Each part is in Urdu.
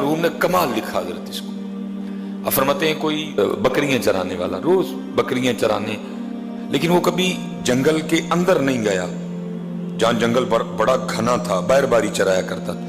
روم نے کمال لکھا حضرت اس کو. اب فرماتے ہیں کوئی بکریاں چرانے والا روز بکریاں چرانے، لیکن وہ کبھی جنگل کے اندر نہیں گیا جہاں جنگل بڑا گھنا تھا، باہر باری چرایا کرتا تھا.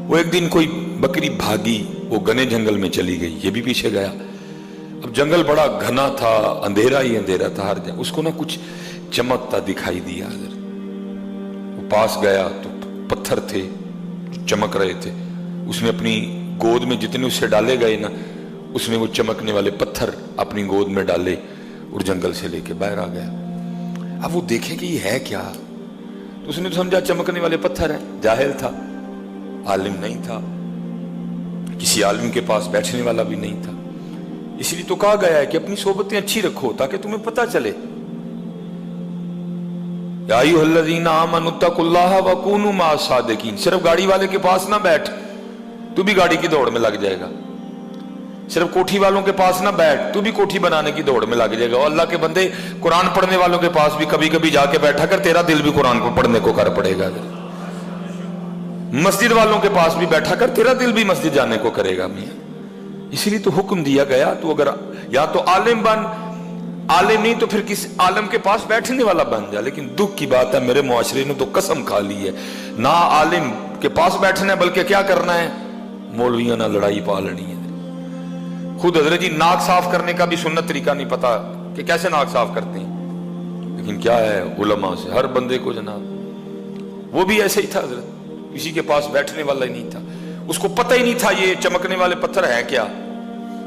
وہ ایک دن کوئی بکری بھاگی، وہ گھنے جنگل میں چلی گئی، یہ بھی پیچھے گیا. اب جنگل بڑا گھنا تھا، اندھیرا ہی اندھیرا تھا ہر جگہ. اس کو نا کچھ چمکتا دکھائی دیا حضرت. وہ پاس گیا تو پتھر تھے جو چمک رہے تھے. اس نے اپنی گود میں جتنے اس سے ڈالے گئے نا، اس نے وہ چمکنے والے پتھر اپنی گود میں ڈالے اور جنگل سے لے کے باہر آ گیا. اب وہ دیکھے کہ یہ ہے کیا، تو اس نے تو سمجھا چمکنے والے پتھر ہیں. جاہل تھا، عالم نہیں تھا، کسی عالم کے پاس بیٹھنے والا بھی نہیں تھا. اس لیے تو کہا گیا ہے کہ اپنی صحبتیں اچھی رکھو تاکہ تمہیں پتہ چلے. یا ایھا الذین آمنوا اتقوا اللہ وکونوا مع الصادقین. صرف گاڑی والے کے پاس نہ بیٹھ، تو بھی گاڑی کی دوڑ میں لگ جائے گا. صرف کوٹھی والوں کے پاس نہ بیٹھ، تو بھی کوٹھی بنانے کی دوڑ میں لگ جائے گا. اور اللہ کے بندے قرآن پڑھنے والوں کے پاس بھی کبھی کبھی جا کے بیٹھا کر، تیرا دل بھی قرآن کو پڑھنے کو کر پڑے گا. مسجد والوں کے پاس بھی بیٹھا کر، تیرا دل بھی مسجد جانے کو کرے گا. میاں اسی لیے تو حکم دیا گیا، تو اگر یا تو عالم بن، عالم نہیں تو پھر کس عالم کے پاس بیٹھنے والا بن جا. لیکن دکھ کی بات ہے میرے معاشرے نے تو قسم کھا لی ہے، نہ عالم کے پاس بیٹھنا ہے بلکہ کیا کرنا ہے، مولویاں نہ لڑائی پالنی ہے. خود حضرت جی ناک صاف کرنے کا بھی سنت طریقہ نہیں پتا کہ کیسے ناک صاف کرتے ہیں، لیکن کیا ہے علماء سے ہر بندے کو جناب. وہ بھی ایسے ہی تھا حضرت، کسی کے پاس بیٹھنے والا ہی نہیں تھا. اس کو پتہ ہی نہیں تھا یہ چمکنے والے پتھر ہیں کیا.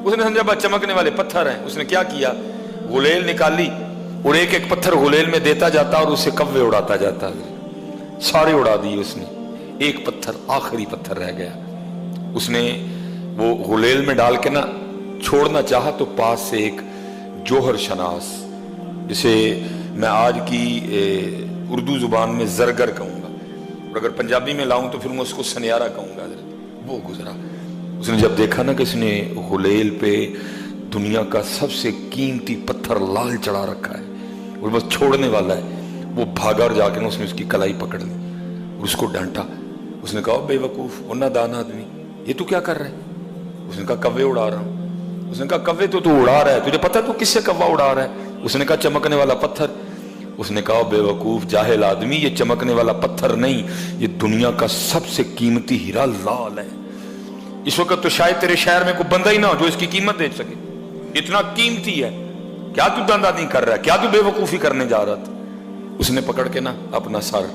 اس نے سمجھا بس چمکنے والے پتھر ہیں. اس نے کیا کیا، غلیل نکالی اور ایک ایک پتھر غلیل میں دیتا جاتا اور اسے کوے اڑاتا جاتا. سارے اڑا دیے اس نے، ایک پتھر آخری پتھر رہ گیا. اس نے وہ غلیل میں ڈال کے نا چھوڑنا چاہا تو پاس سے ایک جوہر شناس، جسے میں آج کی اردو زبان میں زرگر کہوں گا، اور اگر پنجابی میں لاؤں تو پھر میں اس کو سنیارہ کہوں گا. وہ گزرا. اس نے جب دیکھا نا کہ اس نے غلیل پہ دنیا کا سب سے قیمتی پتھر لال چڑھا رکھا ہے اور بس چھوڑنے والا ہے، وہ بھاگا اور جا کے نا اس نے اس کی کلائی پکڑ لی اور اس کو ڈانٹا. اس نے کہا بے وقوف اور نادان آدمی، یہ تو کیا کر رہا ہے؟ اس نے کہا کوے اڑا رہا ہوں. اس نے کہا کوے تو اڑا رہا ہے، تجھے پتہ تو کس سے کوا اڑا رہا ہے؟ اس نے کہا چمکنے والا پتھر. اس نے کہا بے وقوف جاہل آدمی، یہ چمکنے والا پتھر نہیں، یہ دنیا کا سب سے قیمتی ہیرا لال ہے. اس وقت تو شاید تیرے شہر میں کوئی بندہ ہی نہ ہو جو اس کی قیمت دے سکے، اتنا قیمتی ہے. کیا تو دندہ نہیں کر رہا ہے، کیا تو بے وقوفی کرنے جا رہا تھا؟ اس نے پکڑ کے نا اپنا سر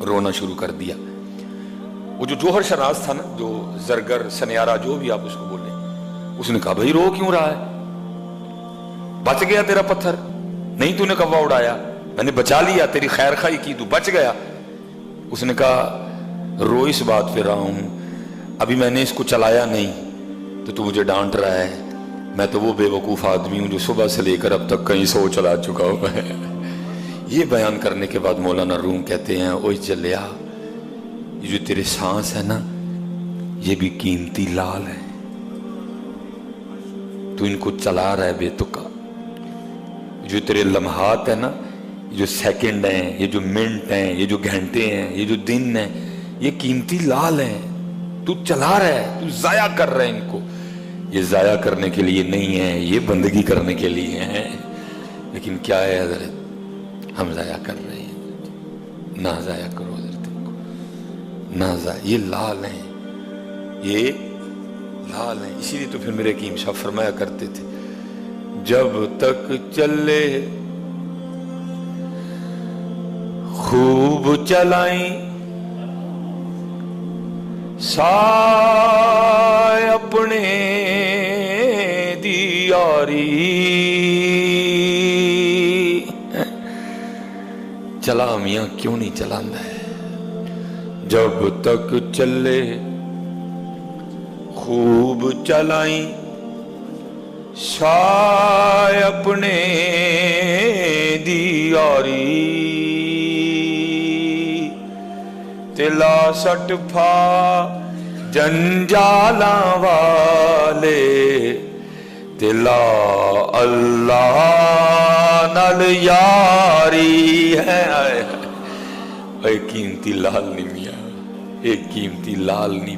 رونا شروع کر دیا. وہ جو جوہر شناس تھا نا، جو زرگر سنیارہ جو بھی آپ اس کو بولیں، اس نے کہا بھائی رو کیوں رہا ہے؟ بچ گیا تیرا پتھر، نہیں تو نے کوا اڑایا، میں نے بچا لیا، تیری خیر خواہی کی، تو بچ گیا. اس نے کہا رو اس بات پہ رہا ہوں، ابھی میں نے اس کو چلایا نہیں تو مجھے ڈانٹ رہا ہے. میں تو وہ بے وقوف آدمی ہوں جو صبح سے لے کر اب تک کہیں 100 چلا چکا ہوا ہے. یہ بیان کرنے کے بعد مولانا روم کہتے ہیں اوہ جلیا، یہ جو تیرے سانس ہے نا، یہ بھی قیمتی لال ہے، تو ان کو چلا رہا ہے بے تکا. جو تیرے لمحات ہیں نا، یہ جو سیکنڈ ہیں، یہ جو منٹ ہیں، یہ جو گھنٹے ہیں، یہ جو دن ہیں، یہ قیمتی لال ہیں. تو چلا رہا ہے، تو ضائع کر رہا ہے ان کو. یہ ضائع کرنے کے لیے نہیں ہے، یہ بندگی کرنے کے لیے ہیں. لیکن کیا ہے حضرت، ہم ضائع کر رہے ہیں. نہ ضائع کرو حضرت ان کو، نہ ضائع. یہ لال ہیں، یہ لال ہیں. اسی لیے تو پھر میرے حکیم صاحب فرمایا کرتے تھے، جب تک چلے خوب چلائیں سائے اپنے دیاری. چلا میاں کیوں نہیں چلانا ہے؟ جب تک چلے خوب چلائیں سائے اپنے دیاری. تلا سٹ پھا جنجالاں والے، تلا اللہ نال یاری ہے. اے قیمتی لال نہیں میاں، اے قیمتی لال نہیں،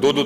2-2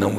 9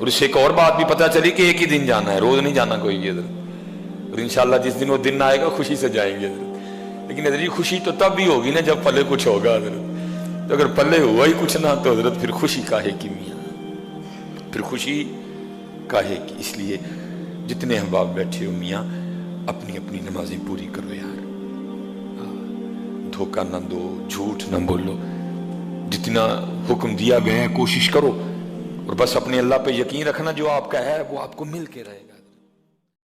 اور اس سے ایک اور بات بھی پتہ چلی کہ ایک ہی دن جانا ہے، روز نہیں جانا کوئی بھی حضرت، اور انشاءاللہ جس دن وہ دن آئے گا خوشی سے جائیں گے حضرت۔ لیکن حضرت خوشی تو تب بھی ہوگی نا جب پلے کچھ ہوگا حضرت، تو اگر پلے ہوا ہی کچھ نہ تو حضرت پھر خوشی کاہے کی میاں، پھر خوشی کاہے کی۔ اس لیے جتنے احباب بیٹھے ہو میاں اپنی اپنی نمازیں پوری کرو یار، دھوکہ نہ دو، جھوٹ نہ بولو، جتنا حکم دیا گیا ہے کوشش کرو، اور بس اپنے اللہ پہ یقین رکھنا، جو آپ کا ہے وہ آپ کو مل کے رہے گا۔